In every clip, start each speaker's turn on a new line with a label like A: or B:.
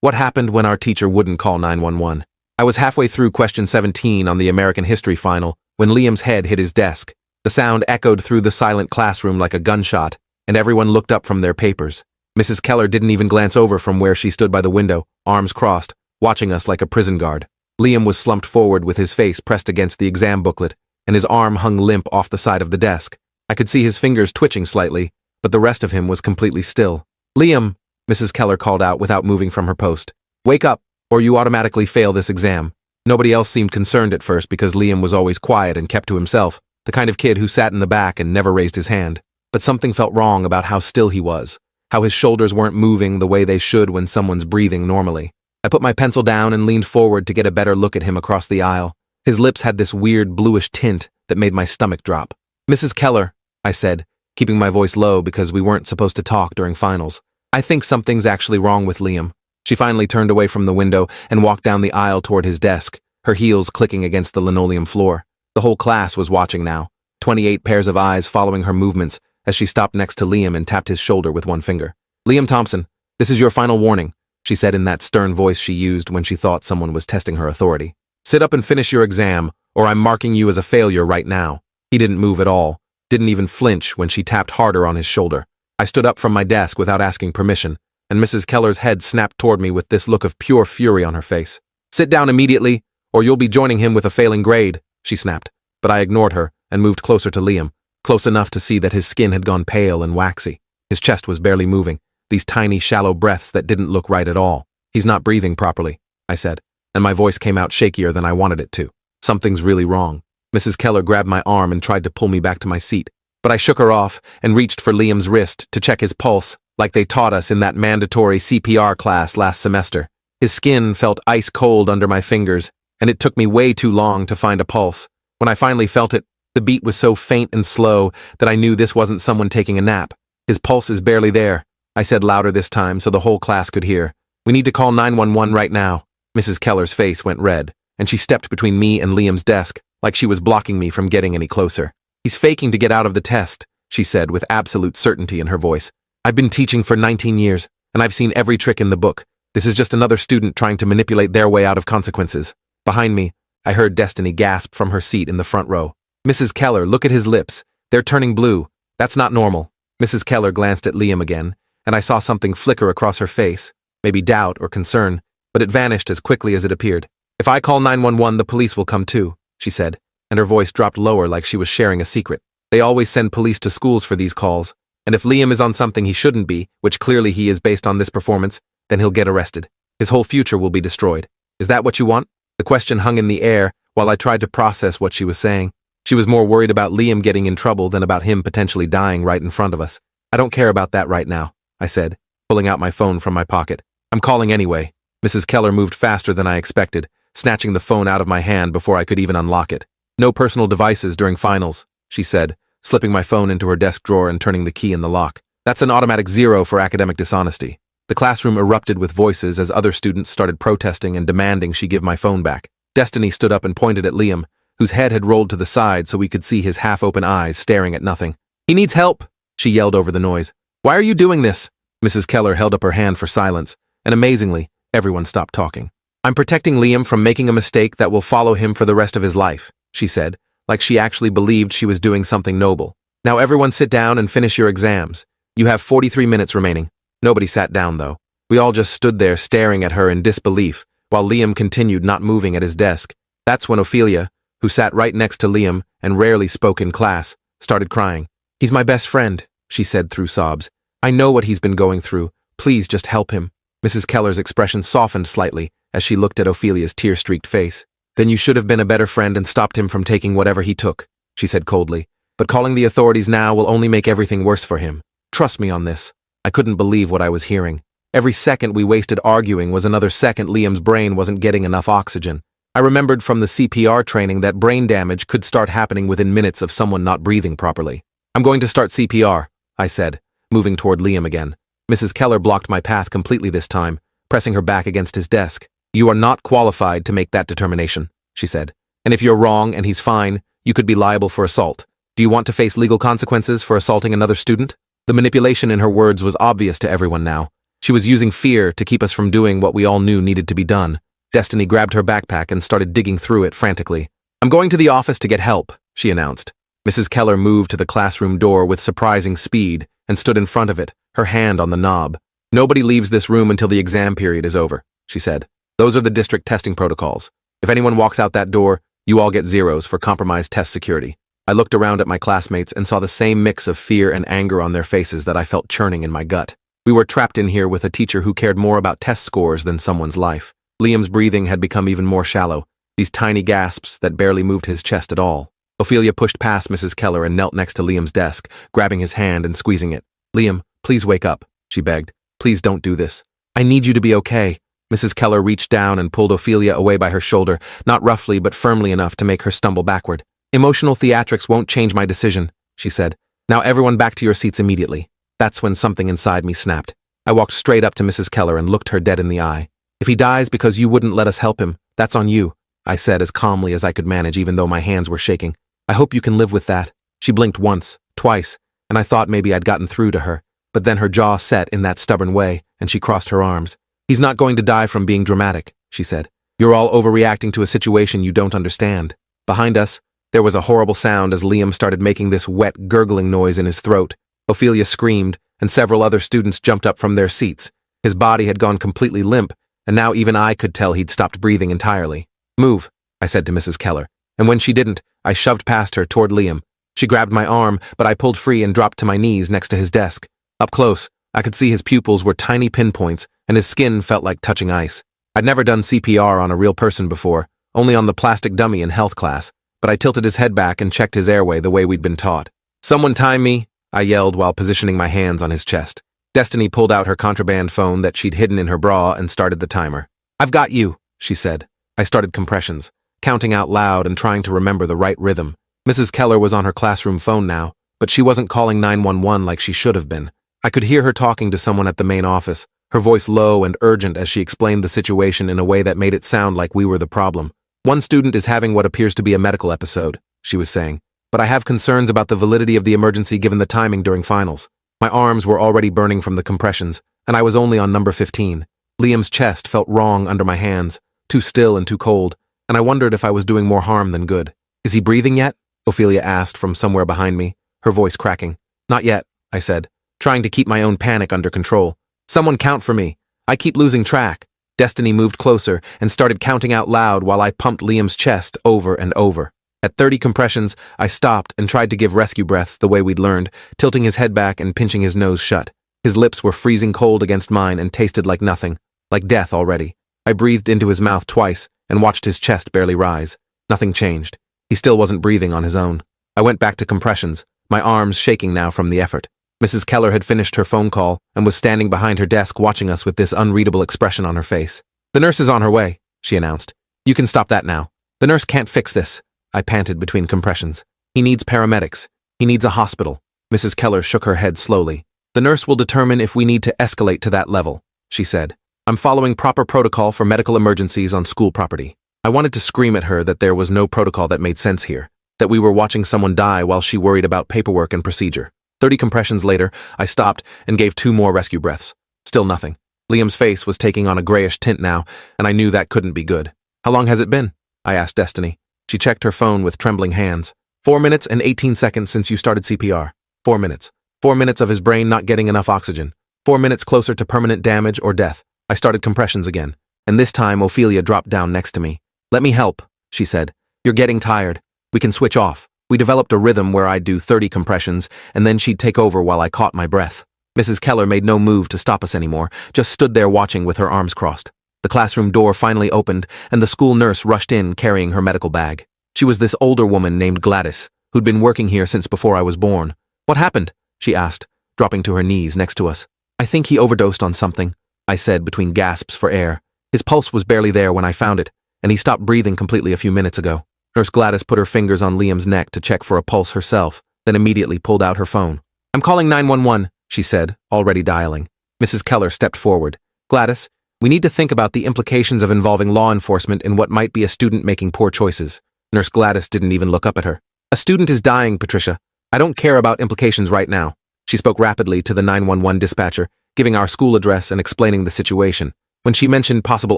A: What happened when our teacher wouldn't call 911? I was halfway through question 17 on the American history final when Liam's head hit his desk. The sound echoed through the silent classroom like a gunshot, and everyone looked up from their papers. Mrs. Keller didn't even glance over from where she stood by the window, arms crossed, watching us like a prison guard. Liam was slumped forward with his face pressed against the exam booklet, and his arm hung limp off the side of the desk. I could see his fingers twitching slightly, but the rest of him was completely still. "Liam," Mrs. Keller called out without moving from her post. "Wake up, or you automatically fail this exam." Nobody else seemed concerned at first because Liam was always quiet and kept to himself, the kind of kid who sat in the back and never raised his hand. But something felt wrong about how still he was, how his shoulders weren't moving the way they should when someone's breathing normally. I put my pencil down and leaned forward to get a better look at him across the aisle. His lips had this weird bluish tint that made my stomach drop. "Mrs. Keller," I said, keeping my voice low because we weren't supposed to talk during finals. "I think something's actually wrong with Liam." She finally turned away from the window and walked down the aisle toward his desk, her heels clicking against the linoleum floor. The whole class was watching now, 28 pairs of eyes following her movements as she stopped next to Liam and tapped his shoulder with one finger. "Liam Thompson, this is your final warning," she said in that stern voice she used when she thought someone was testing her authority. "Sit up and finish your exam, or I'm marking you as a failure right now." He didn't move at all, didn't even flinch when she tapped harder on his shoulder. I stood up from my desk without asking permission, and Mrs. Keller's head snapped toward me with this look of pure fury on her face. "Sit down immediately, or you'll be joining him with a failing grade," she snapped. But I ignored her and moved closer to Liam, close enough to see that his skin had gone pale and waxy. His chest was barely moving, these tiny, shallow breaths that didn't look right at all. "He's not breathing properly," I said, and my voice came out shakier than I wanted it to. "Something's really wrong." Mrs. Keller grabbed my arm and tried to pull me back to my seat, but I shook her off and reached for Liam's wrist to check his pulse, like they taught us in that mandatory CPR class last semester. His skin felt ice cold under my fingers, and it took me way too long to find a pulse. When I finally felt it, the beat was so faint and slow that I knew this wasn't someone taking a nap. "His pulse is barely there," I said louder this time so the whole class could hear. "We need to call 911 right now." Mrs. Keller's face went red, and she stepped between me and Liam's desk, like she was blocking me from getting any closer. "He's faking to get out of the test," she said with absolute certainty in her voice. "I've been teaching for 19 years, and I've seen every trick in the book. This is just another student trying to manipulate their way out of consequences." Behind me, I heard Destiny gasp from her seat in the front row. "Mrs. Keller, look at his lips. They're turning blue. That's not normal." Mrs. Keller glanced at Liam again, and I saw something flicker across her face, maybe doubt or concern, but it vanished as quickly as it appeared. "If I call 911, the police will come too," she said, and her voice dropped lower like she was sharing a secret. "They always send police to schools for these calls, and if Liam is on something he shouldn't be, which clearly he is based on this performance, then he'll get arrested. His whole future will be destroyed. Is that what you want?" The question hung in the air while I tried to process what she was saying. She was more worried about Liam getting in trouble than about him potentially dying right in front of us. "I don't care about that right now," I said, pulling out my phone from my pocket. "I'm calling anyway." Mrs. Keller moved faster than I expected, snatching the phone out of my hand before I could even unlock it. "No personal devices during finals," she said, slipping my phone into her desk drawer and turning the key in the lock. "That's an automatic 0 for academic dishonesty." The classroom erupted with voices as other students started protesting and demanding she give my phone back. Destiny stood up and pointed at Liam, whose head had rolled to the side so we could see his half-open eyes staring at nothing. "He needs help," she yelled over the noise. "Why are you doing this?" Mrs. Keller held up her hand for silence, and amazingly, everyone stopped talking. "I'm protecting Liam from making a mistake that will follow him for the rest of his life," she said, like she actually believed she was doing something noble. "Now everyone sit down and finish your exams. You have 43 minutes remaining." Nobody sat down, though. We all just stood there staring at her in disbelief, while Liam continued not moving at his desk. That's when Ophelia, who sat right next to Liam and rarely spoke in class, started crying. "He's my best friend," she said through sobs. "I know what he's been going through. Please just help him." Mrs. Keller's expression softened slightly as she looked at Ophelia's tear-streaked face. "Then you should have been a better friend and stopped him from taking whatever he took," she said coldly. "But calling the authorities now will only make everything worse for him. Trust me on this." I couldn't believe what I was hearing. Every second we wasted arguing was another second Liam's brain wasn't getting enough oxygen. I remembered from the CPR training that brain damage could start happening within minutes of someone not breathing properly. "I'm going to start CPR," I said, moving toward Liam again. Mrs. Keller blocked my path completely this time, pressing her back against his desk. "You are not qualified to make that determination," she said. "And if you're wrong and he's fine, you could be liable for assault. Do you want to face legal consequences for assaulting another student?" The manipulation in her words was obvious to everyone now, She was using fear to keep us from doing what we all knew needed to be done. Destiny grabbed her backpack and started digging through it frantically. "I'm going to the office to get help," she announced. Mrs. Keller moved to the classroom door with surprising speed and stood in front of it, her hand on the knob. "Nobody leaves this room until the exam period is over," she said. "Those are the district testing protocols. If anyone walks out that door, you all get zeros for compromised test security." I looked around at my classmates and saw the same mix of fear and anger on their faces that I felt churning in my gut. We were trapped in here with a teacher who cared more about test scores than someone's life. Liam's breathing had become even more shallow, these tiny gasps that barely moved his chest at all. Ophelia pushed past Mrs. Keller and knelt next to Liam's desk, grabbing his hand and squeezing it. "Liam, please wake up," she begged. "Please don't do this. I need you to be okay." Mrs. Keller reached down and pulled Ophelia away by her shoulder, not roughly but firmly enough to make her stumble backward. "Emotional theatrics won't change my decision," she said. "Now everyone back to your seats immediately." That's when something inside me snapped. I walked straight up to Mrs. Keller and looked her dead in the eye. "If he dies because you wouldn't let us help him, that's on you," I said as calmly as I could manage even though my hands were shaking. "I hope you can live with that." She blinked once, twice, and I thought maybe I'd gotten through to her, but then her jaw set in that stubborn way and she crossed her arms. "He's not going to die from being dramatic," she said. "You're all overreacting to a situation you don't understand." Behind us, there was a horrible sound as Liam started making this wet, gurgling noise in his throat. Ophelia screamed, and several other students jumped up from their seats. His body had gone completely limp, and now even I could tell he'd stopped breathing entirely. "Move," I said to Mrs. Keller, and when she didn't, I shoved past her toward Liam. She grabbed my arm, but I pulled free and dropped to my knees next to his desk. Up close, I could see his pupils were tiny pinpoints, and his skin felt like touching ice. I'd never done CPR on a real person before, only on the plastic dummy in health class, but I tilted his head back and checked his airway the way we'd been taught. "Someone time me," I yelled while positioning my hands on his chest. Destiny pulled out her contraband phone that she'd hidden in her bra and started the timer. "I've got you," she said. I started compressions, counting out loud and trying to remember the right rhythm. Mrs. Keller was on her classroom phone now, but she wasn't calling 911 like she should have been. I could hear her talking to someone at the main office, her voice low and urgent as she explained the situation in a way that made it sound like we were the problem. "One student is having what appears to be a medical episode," she was saying, "but I have concerns about the validity of the emergency given the timing during finals." My arms were already burning from the compressions, and I was only on number 15. Liam's chest felt wrong under my hands, too still and too cold, and I wondered if I was doing more harm than good. "Is he breathing yet?" Ophelia asked from somewhere behind me, her voice cracking. "Not yet," I said, trying to keep my own panic under control. "Someone count for me. I keep losing track." Destiny moved closer and started counting out loud while I pumped Liam's chest over and over. At 30 compressions, I stopped and tried to give rescue breaths the way we'd learned, tilting his head back and pinching his nose shut. His lips were freezing cold against mine and tasted like nothing, like death already. I breathed into his mouth twice and watched his chest barely rise. Nothing changed. He still wasn't breathing on his own. I went back to compressions, my arms shaking now from the effort. Mrs. Keller had finished her phone call and was standing behind her desk watching us with this unreadable expression on her face. "The nurse is on her way," she announced. "You can stop that now. The nurse can't fix this," I panted between compressions. "He needs paramedics. He needs a hospital." Mrs. Keller shook her head slowly. "The nurse will determine if we need to escalate to that level," she said. "I'm following proper protocol for medical emergencies on school property." I wanted to scream at her that there was no protocol that made sense here, that we were watching someone die while she worried about paperwork and procedure. 30 compressions later, I stopped and gave 2 more rescue breaths. Still nothing. Liam's face was taking on a grayish tint now, and I knew that couldn't be good. "How long has it been?" I asked Destiny. She checked her phone with trembling hands. 4 minutes and 18 seconds since you started CPR. 4 minutes. 4 minutes of his brain not getting enough oxygen. 4 minutes closer to permanent damage or death. I started compressions again, and this time Ophelia dropped down next to me. "Let me help," she said. "You're getting tired. We can switch off." We developed a rhythm where I'd do 30 compressions, and then she'd take over while I caught my breath. Mrs. Keller made no move to stop us anymore, just stood there watching with her arms crossed. The classroom door finally opened, and the school nurse rushed in carrying her medical bag. She was this older woman named Gladys, who'd been working here since before I was born. "What happened?" she asked, dropping to her knees next to us. "I think he overdosed on something," I said between gasps for air. "His pulse was barely there when I found it, and he stopped breathing completely a few minutes ago." Nurse Gladys put her fingers on Liam's neck to check for a pulse herself, then immediately pulled out her phone. "I'm calling 911, she said, already dialing. Mrs. Keller stepped forward. "Gladys, we need to think about the implications of involving law enforcement in what might be a student making poor choices." Nurse Gladys didn't even look up at her. "A student is dying, Patricia. I don't care about implications right now." She spoke rapidly to the 911 dispatcher, giving our school address and explaining the situation. When she mentioned possible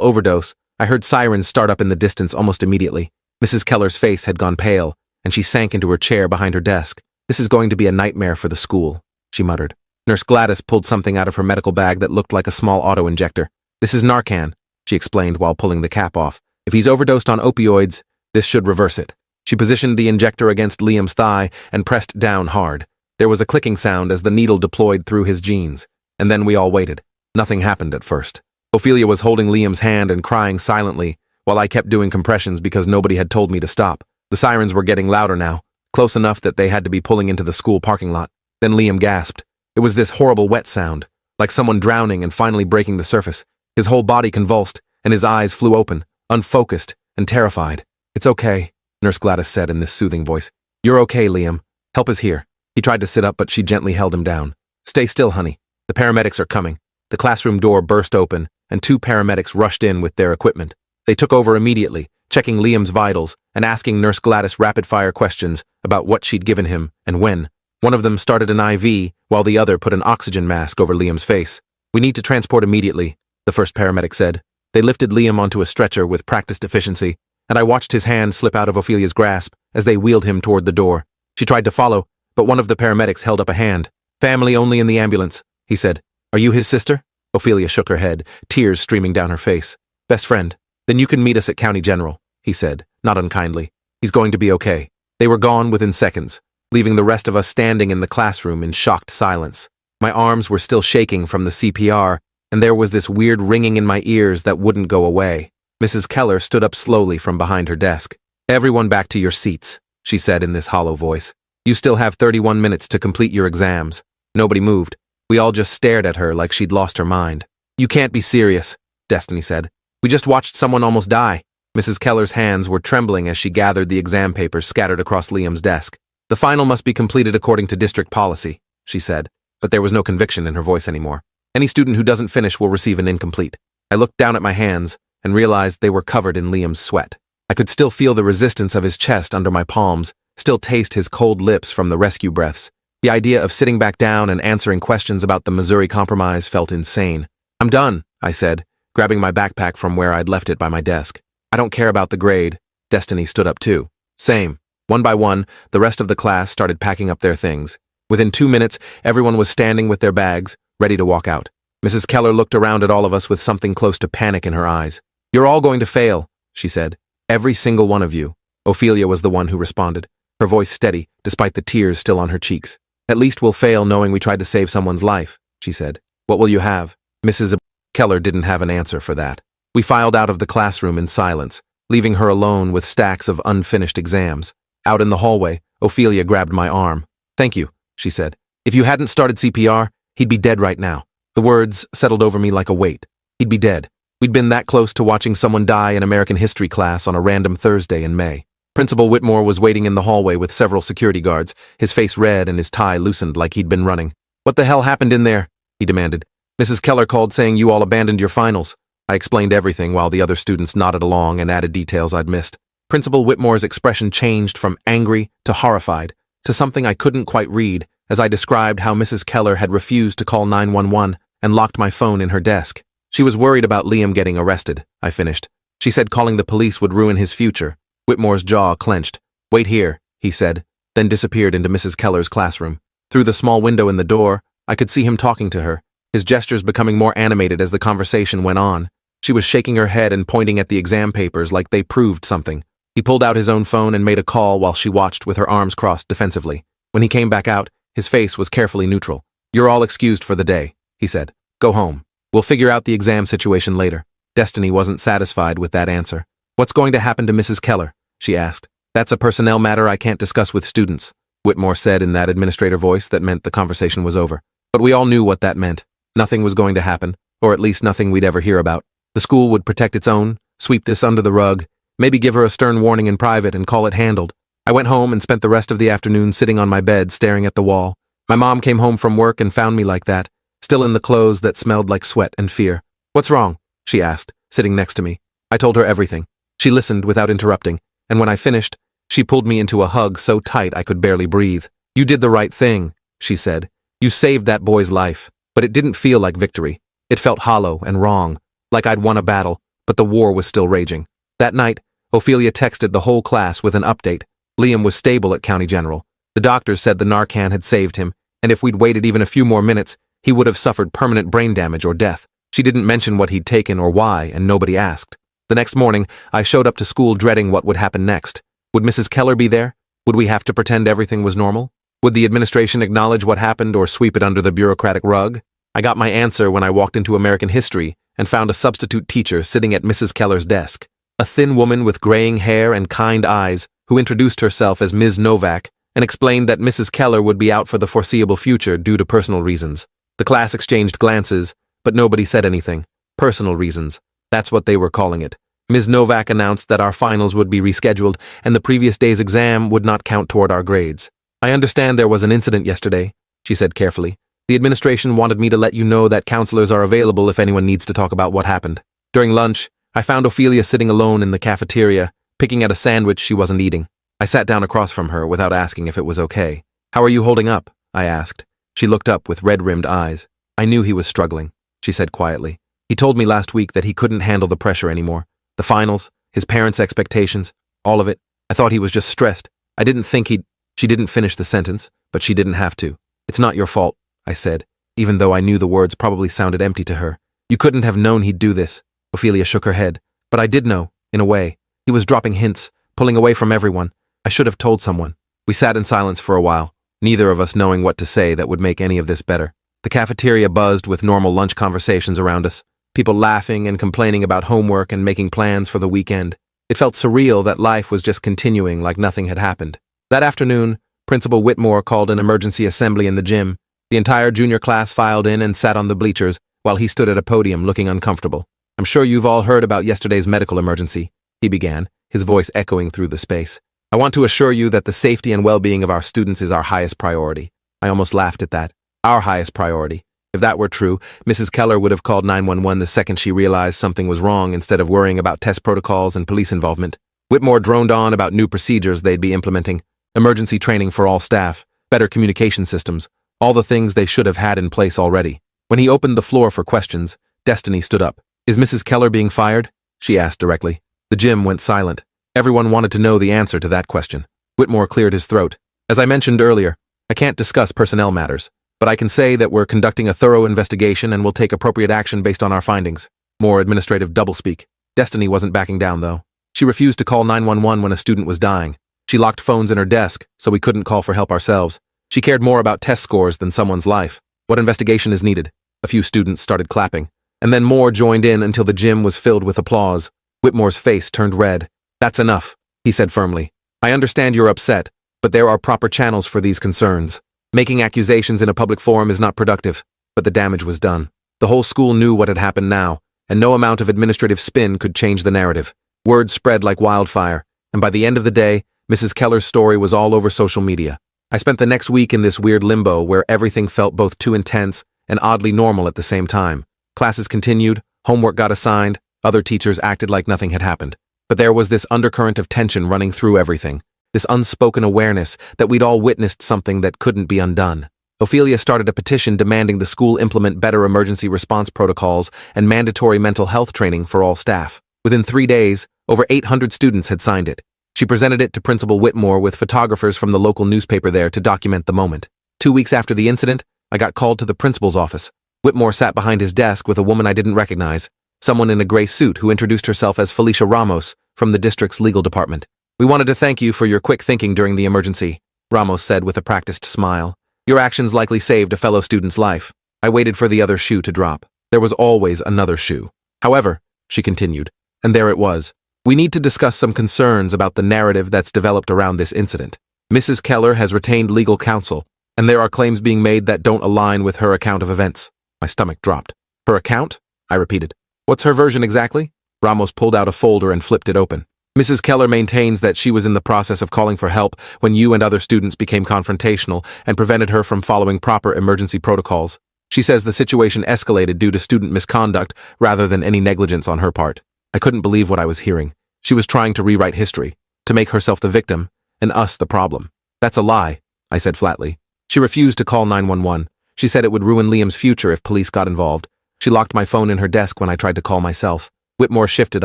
A: overdose, I heard sirens start up in the distance almost immediately. Mrs. Keller's face had gone pale, and she sank into her chair behind her desk. "This is going to be a nightmare for the school," she muttered. Nurse Gladys pulled something out of her medical bag that looked like a small auto-injector. "This is Narcan," she explained while pulling the cap off. "If he's overdosed on opioids, this should reverse it." She positioned the injector against Liam's thigh and pressed down hard. There was a clicking sound as the needle deployed through his jeans. And then we all waited. Nothing happened at first. Ophelia was holding Liam's hand and crying silently, while I kept doing compressions because nobody had told me to stop. The sirens were getting louder now, close enough that they had to be pulling into the school parking lot. Then Liam gasped. It was this horrible wet sound, like someone drowning and finally breaking the surface. His whole body convulsed, and his eyes flew open, unfocused and terrified. "It's okay," Nurse Gladys said in this soothing voice. "You're okay, Liam. Help is here." He tried to sit up, but she gently held him down. "Stay still, honey. The paramedics are coming." The classroom door burst open, and 2 paramedics rushed in with their equipment. They took over immediately, checking Liam's vitals and asking Nurse Gladys rapid-fire questions about what she'd given him and when. One of them started an IV, while the other put an oxygen mask over Liam's face. "We need to transport immediately," the first paramedic said. They lifted Liam onto a stretcher with practiced efficiency, and I watched his hand slip out of Ophelia's grasp as they wheeled him toward the door. She tried to follow, but one of the paramedics held up a hand. "Family only in the ambulance," he said. "Are you his sister?" Ophelia shook her head, tears streaming down her face. "Best friend. Then you can meet us at County General," he said, not unkindly. "He's going to be okay." They were gone within seconds, leaving the rest of us standing in the classroom in shocked silence. My arms were still shaking from the CPR, and there was this weird ringing in my ears that wouldn't go away. Mrs. Keller stood up slowly from behind her desk. "Everyone back to your seats," she said in this hollow voice. "You still have 31 minutes to complete your exams." Nobody moved. We all just stared at her like she'd lost her mind. "You can't be serious," Destiny said. "We just watched someone almost die." Mrs. Keller's hands were trembling as she gathered the exam papers scattered across Liam's desk. "The final must be completed according to district policy," she said, but there was no conviction in her voice anymore. "Any student who doesn't finish will receive an incomplete." I looked down at my hands and realized they were covered in Liam's sweat. I could still feel the resistance of his chest under my palms, still taste his cold lips from the rescue breaths. The idea of sitting back down and answering questions about the Missouri Compromise felt insane. "I'm done," I said, grabbing my backpack from where I'd left it by my desk. "I don't care about the grade." Destiny stood up too. "Same." One by one, the rest of the class started packing up their things. Within 2 minutes, everyone was standing with their bags, ready to walk out. Mrs. Keller looked around at all of us with something close to panic in her eyes. "You're all going to fail," she said. "Every single one of you." Ophelia was the one who responded, her voice steady, despite the tears still on her cheeks. "At least we'll fail knowing we tried to save someone's life," she said. "What will you have?" Mrs. Keller didn't have an answer for that. We filed out of the classroom in silence, leaving her alone with stacks of unfinished exams. Out in the hallway, Ophelia grabbed my arm. "Thank you," she said. "If you hadn't started CPR, he'd be dead right now." The words settled over me like a weight. He'd be dead. We'd been that close to watching someone die in American history class on a random Thursday in May. Principal Whitmore was waiting in the hallway with several security guards, his face red and his tie loosened like he'd been running. "What the hell happened in there?" he demanded. "Mrs. Keller called saying you all abandoned your finals." I explained everything while the other students nodded along and added details I'd missed. Principal Whitmore's expression changed from angry to horrified, to something I couldn't quite read as I described how Mrs. Keller had refused to call 911 and locked my phone in her desk. She was worried about Liam getting arrested, I finished. She said calling the police would ruin his future. Whitmore's jaw clenched. "Wait here," he said, then disappeared into Mrs. Keller's classroom. Through the small window in the door, I could see him talking to her, his gestures becoming more animated as the conversation went on. She was shaking her head and pointing at the exam papers like they proved something. He pulled out his own phone and made a call while she watched with her arms crossed defensively. When he came back out, his face was carefully neutral. "You're all excused for the day," he said. "Go home. We'll figure out the exam situation later." Destiny wasn't satisfied with that answer. "What's going to happen to Mrs. Keller?" she asked. "That's a personnel matter I can't discuss with students," Whitmore said in that administrator voice that meant the conversation was over. But we all knew what that meant. Nothing was going to happen, or at least nothing we'd ever hear about. The school would protect its own, sweep this under the rug, maybe give her a stern warning in private and call it handled. I went home and spent the rest of the afternoon sitting on my bed staring at the wall. My mom came home from work and found me like that, still in the clothes that smelled like sweat and fear. "What's wrong?" she asked, sitting next to me. I told her everything. She listened without interrupting, and when I finished, she pulled me into a hug so tight I could barely breathe. "You did the right thing," she said. "You saved that boy's life." But it didn't feel like victory. It felt hollow and wrong, like I'd won a battle, but the war was still raging. That night, Ophelia texted the whole class with an update. Liam was stable at County General. The doctors said the Narcan had saved him, and if we'd waited even a few more minutes, he would have suffered permanent brain damage or death. She didn't mention what he'd taken or why, and nobody asked. The next morning, I showed up to school dreading what would happen next. Would Mrs. Keller be there? Would we have to pretend everything was normal? Would the administration acknowledge what happened or sweep it under the bureaucratic rug? I got my answer when I walked into American history and found a substitute teacher sitting at Mrs. Keller's desk. A thin woman with graying hair and kind eyes who introduced herself as Ms. Novak and explained that Mrs. Keller would be out for the foreseeable future due to personal reasons. The class exchanged glances, but nobody said anything. Personal reasons. That's what they were calling it. Ms. Novak announced that our finals would be rescheduled and the previous day's exam would not count toward our grades. I understand there was an incident yesterday, she said carefully. The administration wanted me to let you know that counselors are available if anyone needs to talk about what happened. During lunch, I found Ophelia sitting alone in the cafeteria, picking at a sandwich she wasn't eating. I sat down across from her without asking if it was okay. How are you holding up? I asked. She looked up with red-rimmed eyes. I knew he was struggling, she said quietly. He told me last week that he couldn't handle the pressure anymore. The finals, his parents' expectations, all of it. I thought he was just stressed. I didn't think he'd... She didn't finish the sentence, but she didn't have to. It's not your fault, I said, even though I knew the words probably sounded empty to her. You couldn't have known he'd do this. Ophelia shook her head. But I did know, in a way. He was dropping hints, pulling away from everyone. I should have told someone. We sat in silence for a while, neither of us knowing what to say that would make any of this better. The cafeteria buzzed with normal lunch conversations around us, people laughing and complaining about homework and making plans for the weekend. It felt surreal that life was just continuing like nothing had happened. That afternoon, Principal Whitmore called an emergency assembly in the gym. The entire junior class filed in and sat on the bleachers while he stood at a podium looking uncomfortable. I'm sure you've all heard about yesterday's medical emergency, he began, his voice echoing through the space. I want to assure you that the safety and well-being of our students is our highest priority. I almost laughed at that. Our highest priority. If that were true, Mrs. Keller would have called 911 the second she realized something was wrong instead of worrying about test protocols and police involvement. Whitmore droned on about new procedures they'd be implementing, emergency training for all staff, better communication systems, all the things they should have had in place already. When he opened the floor for questions, Destiny stood up. Is Mrs. Keller being fired? She asked directly. The gym went silent. Everyone wanted to know the answer to that question. Whitmore cleared his throat. As I mentioned earlier, I can't discuss personnel matters, but I can say that we're conducting a thorough investigation and will take appropriate action based on our findings. More administrative doublespeak. Destiny wasn't backing down, though. She refused to call 911 when a student was dying. She locked phones in her desk, so we couldn't call for help ourselves. She cared more about test scores than someone's life. What investigation is needed? A few students started clapping, and then more joined in until the gym was filled with applause. Whitmore's face turned red. That's enough, he said firmly. I understand you're upset, but there are proper channels for these concerns. Making accusations in a public forum is not productive, but the damage was done. The whole school knew what had happened now, and no amount of administrative spin could change the narrative. Word spread like wildfire, and by the end of the day, Mrs. Keller's story was all over social media. I spent the next week in this weird limbo where everything felt both too intense and oddly normal at the same time. Classes continued, homework got assigned, other teachers acted like nothing had happened. But there was this undercurrent of tension running through everything, this unspoken awareness that we'd all witnessed something that couldn't be undone. Ophelia started a petition demanding the school implement better emergency response protocols and mandatory mental health training for all staff. Within 3 days, over 800 students had signed it. She presented it to Principal Whitmore with photographers from the local newspaper there to document the moment. 2 weeks after the incident, I got called to the principal's office. Whitmore sat behind his desk with a woman I didn't recognize, someone in a gray suit who introduced herself as Felicia Ramos from the district's legal department. We wanted to thank you for your quick thinking during the emergency, Ramos said with a practiced smile. Your actions likely saved a fellow student's life. I waited for the other shoe to drop. There was always another shoe. However, she continued, and there it was. We need to discuss some concerns about the narrative that's developed around this incident. Mrs. Keller has retained legal counsel, and there are claims being made that don't align with her account of events. My stomach dropped. Her account? I repeated. What's her version exactly? Ramos pulled out a folder and flipped it open. Mrs. Keller maintains that she was in the process of calling for help when you and other students became confrontational and prevented her from following proper emergency protocols. She says the situation escalated due to student misconduct rather than any negligence on her part. I couldn't believe what I was hearing. She was trying to rewrite history, to make herself the victim, and us the problem. That's a lie, I said flatly. She refused to call 911, She said it would ruin Liam's future if police got involved. She locked my phone in her desk when I tried to call myself. Whitmore shifted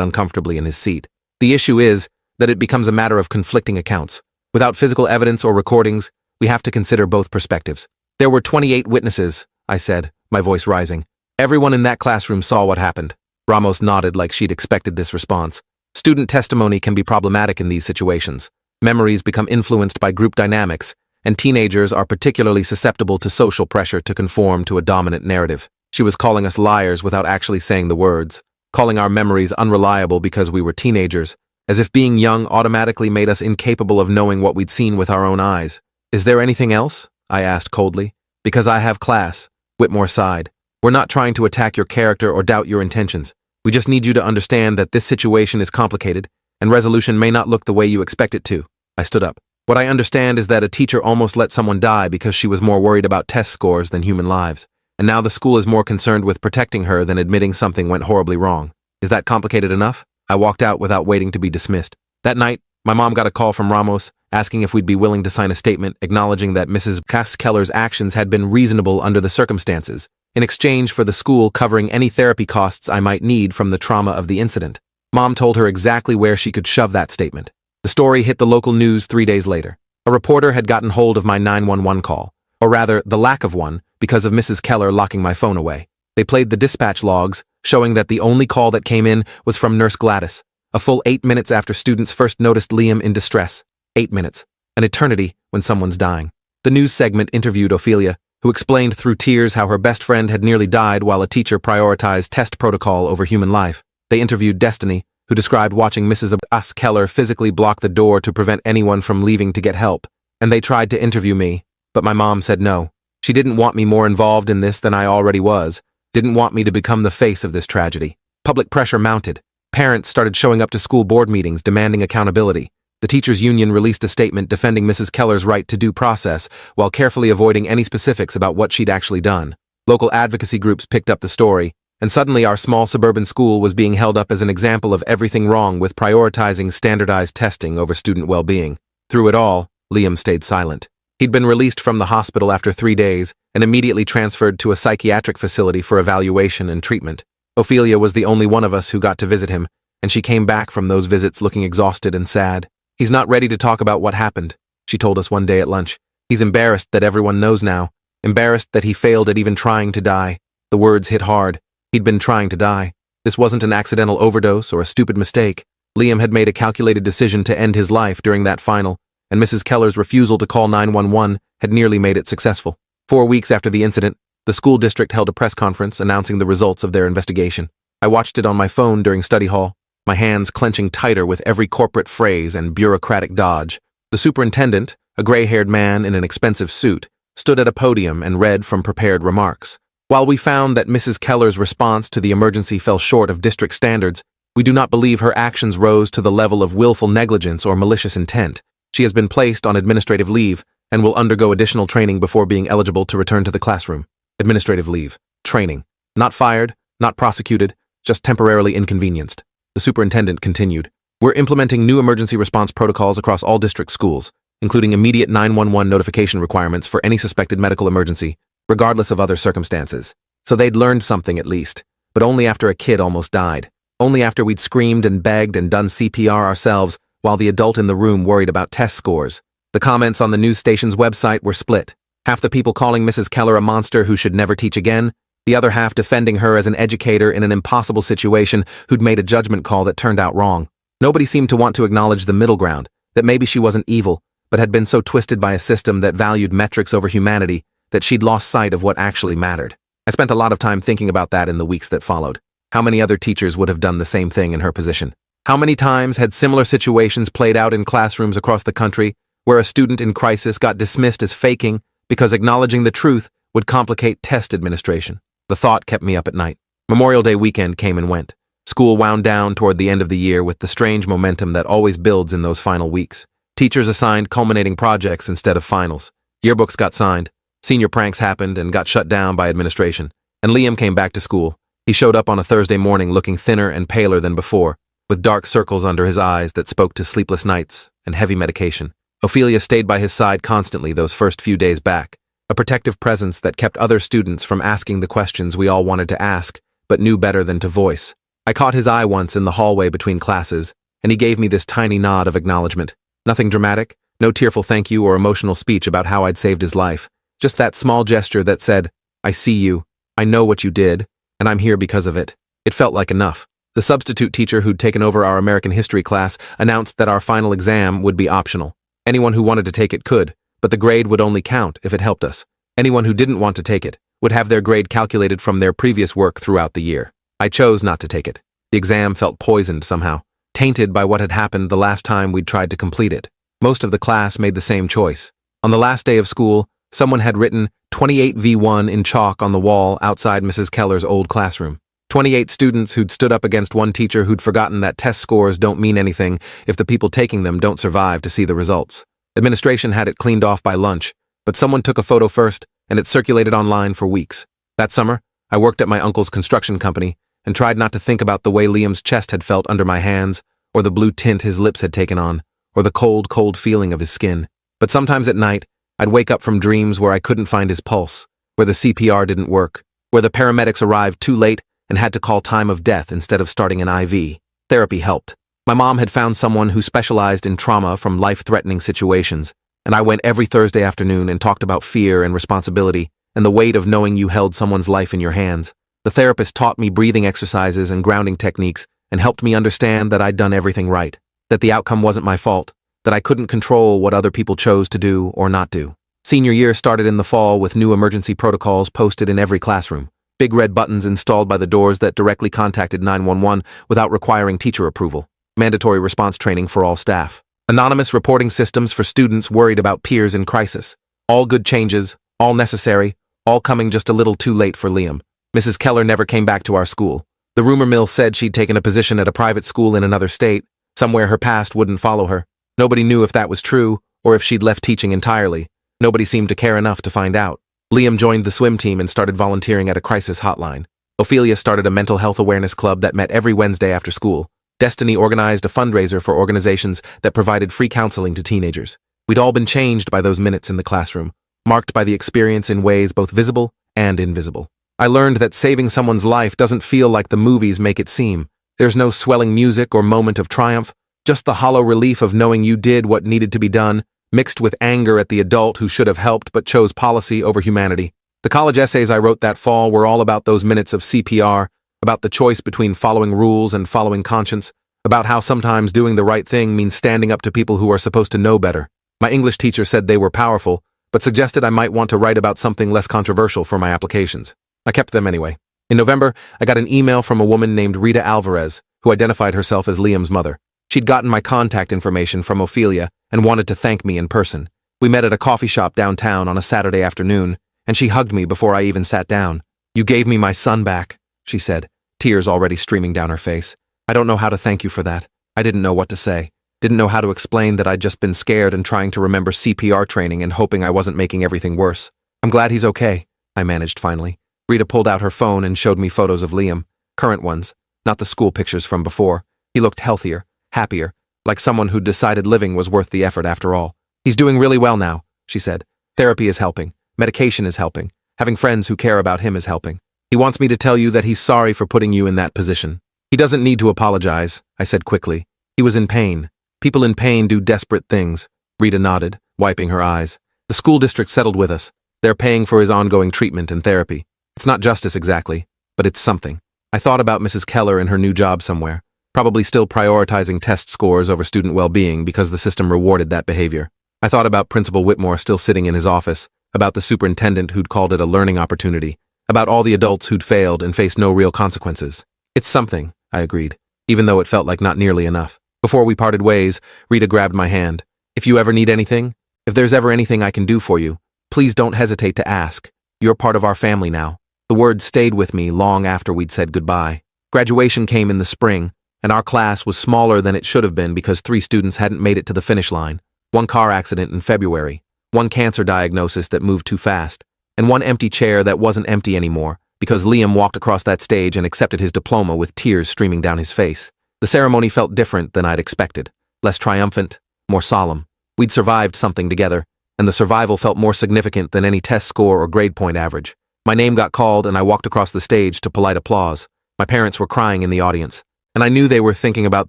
A: uncomfortably in his seat. The issue is that it becomes a matter of conflicting accounts. Without physical evidence or recordings, we have to consider both perspectives. There were 28 witnesses, I said, my voice rising. Everyone in that classroom saw what happened. Ramos nodded like she'd expected this response. Student testimony can be problematic in these situations. Memories become influenced by group dynamics, and teenagers are particularly susceptible to social pressure to conform to a dominant narrative. She was calling us liars without actually saying the words, calling our memories unreliable because we were teenagers, as if being young automatically made us incapable of knowing what we'd seen with our own eyes. Is there anything else? I asked coldly. Because I have class. Whitmore sighed. We're not trying to attack your character or doubt your intentions. We just need you to understand that this situation is complicated, and resolution may not look the way you expect it to. I stood up. What I understand is that a teacher almost let someone die because she was more worried about test scores than human lives, and now the school is more concerned with protecting her than admitting something went horribly wrong. Is that complicated enough? I walked out without waiting to be dismissed. That night, my mom got a call from Ramos, asking if we'd be willing to sign a statement acknowledging that Mrs. Keller's actions had been reasonable under the circumstances, in exchange for the school covering any therapy costs I might need from the trauma of the incident. Mom told her exactly where she could shove that statement. The story hit the local news 3 days later. A reporter had gotten hold of my 911 call, or rather, the lack of one, because of Mrs. Keller locking my phone away. They played the dispatch logs, showing that the only call that came in was from Nurse Gladys, a full 8 minutes after students first noticed Liam in distress. 8 minutes. An eternity when someone's dying. The news segment interviewed Ophelia, who explained through tears how her best friend had nearly died while a teacher prioritized test protocol over human life. They interviewed Destiny, who described watching Mrs. Keller physically block the door to prevent anyone from leaving to get help. And they tried to interview me, but my mom said no. She didn't want me more involved in this than I already was, didn't want me to become the face of this tragedy. Public pressure mounted. Parents started showing up to school board meetings demanding accountability. The teachers' union released a statement defending Mrs. Keller's right to due process while carefully avoiding any specifics about what she'd actually done. Local advocacy groups picked up the story, and suddenly our small suburban school was being held up as an example of everything wrong with prioritizing standardized testing over student well-being. Through it all, Liam stayed silent. He'd been released from the hospital after 3 days and immediately transferred to a psychiatric facility for evaluation and treatment. Ophelia was the only one of us who got to visit him, and she came back from those visits looking exhausted and sad. He's not ready to talk about what happened, she told us one day at lunch. He's embarrassed that everyone knows now, embarrassed that he failed at even trying to die. The words hit hard. He'd been trying to die. This wasn't an accidental overdose or a stupid mistake. Liam had made a calculated decision to end his life during that final, and Mrs. Keller's refusal to call 911 had nearly made it successful. 4 weeks after the incident, the school district held a press conference announcing the results of their investigation. I watched it on my phone during study hall, my hands clenching tighter with every corporate phrase and bureaucratic dodge. The superintendent, a gray-haired man in an expensive suit, stood at a podium and read from prepared remarks. While we found that Mrs. Keller's response to the emergency fell short of district standards, we do not believe her actions rose to the level of willful negligence or malicious intent. She has been placed on administrative leave and will undergo additional training before being eligible to return to the classroom. Administrative leave. Training. Not fired, not prosecuted, just temporarily inconvenienced. The superintendent continued. We're implementing new emergency response protocols across all district schools, including immediate 911 notification requirements for any suspected medical emergency, regardless of other circumstances. So they'd learned something at least, but only after a kid almost died. Only after we'd screamed and begged and done CPR ourselves while the adult in the room worried about test scores. The comments on the news station's website were split. Half the people calling Mrs. Keller a monster who should never teach again, the other half defending her as an educator in an impossible situation who'd made a judgment call that turned out wrong. Nobody seemed to want to acknowledge the middle ground, that maybe she wasn't evil, but had been so twisted by a system that valued metrics over humanity that she'd lost sight of what actually mattered. I spent a lot of time thinking about that in the weeks that followed. How many other teachers would have done the same thing in her position? How many times had similar situations played out in classrooms across the country where a student in crisis got dismissed as faking because acknowledging the truth would complicate test administration? The thought kept me up at night. Memorial Day weekend came and went. School wound down toward the end of the year with the strange momentum that always builds in those final weeks. Teachers assigned culminating projects instead of finals. Yearbooks got signed. Senior pranks happened and got shut down by administration. And Liam came back to school. He showed up on a Thursday morning looking thinner and paler than before, with dark circles under his eyes that spoke to sleepless nights and heavy medication. Ophelia stayed by his side constantly those first few days back, a protective presence that kept other students from asking the questions we all wanted to ask, but knew better than to voice. I caught his eye once in the hallway between classes, and he gave me this tiny nod of acknowledgement. Nothing dramatic, no tearful thank you or emotional speech about how I'd saved his life. Just that small gesture that said, "I see you, I know what you did, and I'm here because of it." It felt like enough. The substitute teacher who'd taken over our American history class announced that our final exam would be optional. Anyone who wanted to take it could, but the grade would only count if it helped us. Anyone who didn't want to take it would have their grade calculated from their previous work throughout the year. I chose not to take it. The exam felt poisoned somehow, tainted by what had happened the last time we'd tried to complete it. Most of the class made the same choice. On the last day of school, someone had written 28V1 in chalk on the wall outside Mrs. Keller's old classroom. 28 students who'd stood up against one teacher who'd forgotten that test scores don't mean anything if the people taking them don't survive to see the results. Administration had it cleaned off by lunch, but someone took a photo first, and it circulated online for weeks. That summer, I worked at my uncle's construction company and tried not to think about the way Liam's chest had felt under my hands, or the blue tint his lips had taken on, or the cold, cold feeling of his skin. But sometimes at night, I'd wake up from dreams where I couldn't find his pulse, where the CPR didn't work, where the paramedics arrived too late and had to call time of death instead of starting an IV. Therapy helped. My mom had found someone who specialized in trauma from life-threatening situations, and I went every Thursday afternoon and talked about fear and responsibility and the weight of knowing you held someone's life in your hands. The therapist taught me breathing exercises and grounding techniques and helped me understand that I'd done everything right, that the outcome wasn't my fault, that I couldn't control what other people chose to do or not do. Senior year started in the fall with new emergency protocols posted in every classroom. Big red buttons installed by the doors that directly contacted 911 without requiring teacher approval. Mandatory response training for all staff. Anonymous reporting systems for students worried about peers in crisis. All good changes, all necessary, all coming just a little too late for Liam. Mrs. Keller never came back to our school. The rumor mill said she'd taken a position at a private school in another state, somewhere her past wouldn't follow her. Nobody knew if that was true or if she'd left teaching entirely. Nobody seemed to care enough to find out. Liam joined the swim team and started volunteering at a crisis hotline. Ophelia started a mental health awareness club that met every Wednesday after school. Destiny organized a fundraiser for organizations that provided free counseling to teenagers. We'd all been changed by those minutes in the classroom, marked by the experience in ways both visible and invisible. I learned that saving someone's life doesn't feel like the movies make it seem. There's no swelling music or moment of triumph, just the hollow relief of knowing you did what needed to be done, mixed with anger at the adult who should have helped but chose policy over humanity. The college essays I wrote that fall were all about those minutes of CPR, about the choice between following rules and following conscience, about how sometimes doing the right thing means standing up to people who are supposed to know better. My English teacher said they were powerful, but suggested I might want to write about something less controversial for my applications. I kept them anyway. In November, I got an email from a woman named Rita Alvarez, who identified herself as Liam's mother. She'd gotten my contact information from Ophelia and wanted to thank me in person. We met at a coffee shop downtown on a Saturday afternoon, and she hugged me before I even sat down. "You gave me my son back," she said, tears already streaming down her face. "I don't know how to thank you for that. I didn't know what to say. Didn't know how to explain that I'd just been scared and trying to remember CPR training and hoping I wasn't making everything worse. I'm glad he's okay," I managed finally. Rita pulled out her phone and showed me photos of Liam, current ones, not the school pictures from before. He looked healthier, happier, like someone who'd decided living was worth the effort after all. "He's doing really well now," she said. "Therapy is helping. Medication is helping. Having friends who care about him is helping. He wants me to tell you that he's sorry for putting you in that position." "He doesn't need to apologize," I said quickly. "He was in pain. People in pain do desperate things." Rita nodded, wiping her eyes. "The school district settled with us. They're paying for his ongoing treatment and therapy. It's not justice exactly, but it's something." I thought about Mrs. Keller in her new job somewhere, probably still prioritizing test scores over student well-being because the system rewarded that behavior. I thought about Principal Whitmore still sitting in his office, about the superintendent who'd called it a learning opportunity, about all the adults who'd failed and faced no real consequences. "It's something," I agreed, even though it felt like not nearly enough. Before we parted ways, Rita grabbed my hand. "If you ever need anything, if there's ever anything I can do for you, please don't hesitate to ask. You're part of our family now." The words stayed with me long after we'd said goodbye. Graduation came in the spring, and our class was smaller than it should have been because 3 students hadn't made it to the finish line. 1 car accident in February, 1 cancer diagnosis that moved too fast, and 1 empty chair that wasn't empty anymore because Liam walked across that stage and accepted his diploma with tears streaming down his face. The ceremony felt different than I'd expected, less triumphant, more solemn. We'd survived something together, and the survival felt more significant than any test score or grade point average. My name got called, and I walked across the stage to polite applause. My parents were crying in the audience, and I knew they were thinking about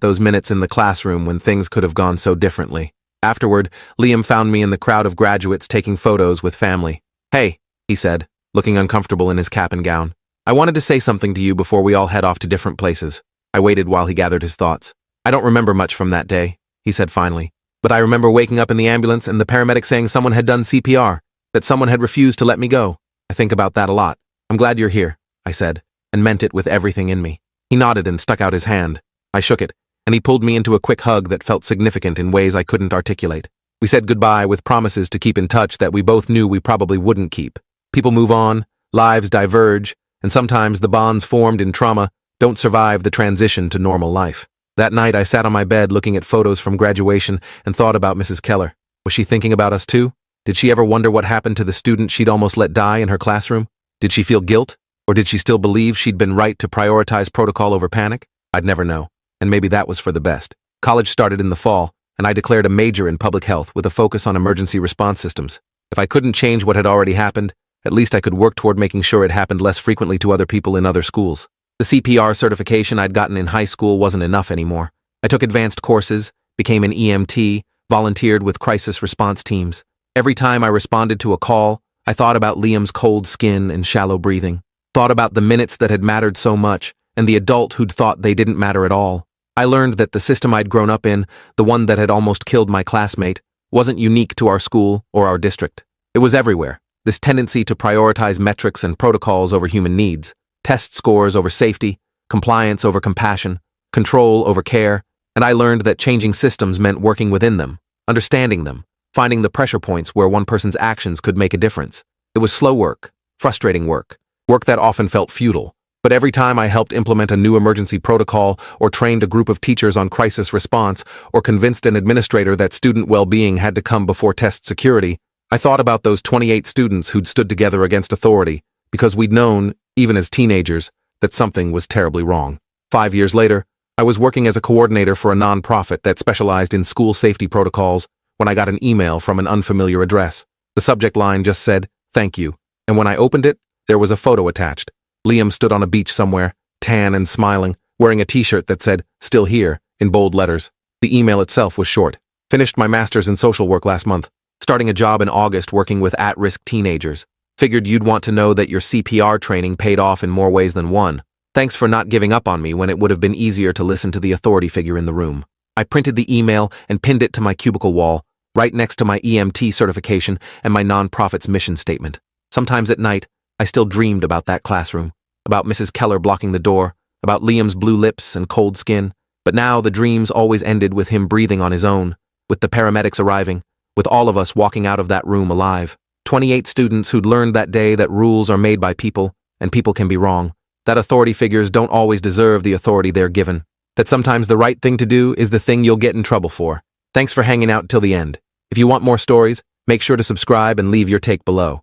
A: those minutes in the classroom when things could have gone so differently. Afterward, Liam found me in the crowd of graduates taking photos with family. "Hey," he said, looking uncomfortable in his cap and gown. "I wanted to say something to you before we all head off to different places." I waited while he gathered his thoughts. "I don't remember much from that day," he said finally. "But I remember waking up in the ambulance and the paramedic saying someone had done CPR, that someone had refused to let me go. I think about that a lot." "I'm glad you're here," I said, and meant it with everything in me. He nodded and stuck out his hand. I shook it, and he pulled me into a quick hug that felt significant in ways I couldn't articulate. We said goodbye with promises to keep in touch that we both knew we probably wouldn't keep. People move on, lives diverge, and sometimes the bonds formed in trauma don't survive the transition to normal life. That night, I sat on my bed looking at photos from graduation and thought about Mrs. Keller. Was she thinking about us too? Did she ever wonder what happened to the student she'd almost let die in her classroom? Did she feel guilt? Or did she still believe she'd been right to prioritize protocol over panic? I'd never know. And maybe that was for the best. College started in the fall, and I declared a major in public health with a focus on emergency response systems. If I couldn't change what had already happened, at least I could work toward making sure it happened less frequently to other people in other schools. The CPR certification I'd gotten in high school wasn't enough anymore. I took advanced courses, became an EMT, volunteered with crisis response teams. Every time I responded to a call, I thought about Liam's cold skin and shallow breathing. Thought about the minutes that had mattered so much, and the adult who'd thought they didn't matter at all. I learned that the system I'd grown up in, the one that had almost killed my classmate, wasn't unique to our school or our district. It was everywhere. This tendency to prioritize metrics and protocols over human needs, test scores over safety, compliance over compassion, control over care, and I learned that changing systems meant working within them, understanding them, finding the pressure points where one person's actions could make a difference. It was slow work, frustrating work that often felt futile. But every time I helped implement a new emergency protocol or trained a group of teachers on crisis response or convinced an administrator that student well-being had to come before test security, I thought about those 28 students who'd stood together against authority because we'd known, even as teenagers, that something was terribly wrong. 5 years later, I was working as a coordinator for a nonprofit that specialized in school safety protocols when I got an email from an unfamiliar address. The subject line just said, "Thank you," and when I opened it, there was a photo attached. Liam stood on a beach somewhere, tan and smiling, wearing a t-shirt that said, "Still here," in bold letters. The email itself was short. "Finished my master's in social work last month. Starting a job in August working with at-risk teenagers. Figured you'd want to know that your CPR training paid off in more ways than one. Thanks for not giving up on me when it would have been easier to listen to the authority figure in the room." I printed the email and pinned it to my cubicle wall, right next to my EMT certification and my nonprofit's mission statement. Sometimes at night, I still dreamed about that classroom, about Mrs. Keller blocking the door, about Liam's blue lips and cold skin. But now the dreams always ended with him breathing on his own, with the paramedics arriving, with all of us walking out of that room alive. 28 students who'd learned that day that rules are made by people, and people can be wrong. That authority figures don't always deserve the authority they're given. That sometimes the right thing to do is the thing you'll get in trouble for. Thanks for hanging out till the end. If you want more stories, make sure to subscribe and leave your take below.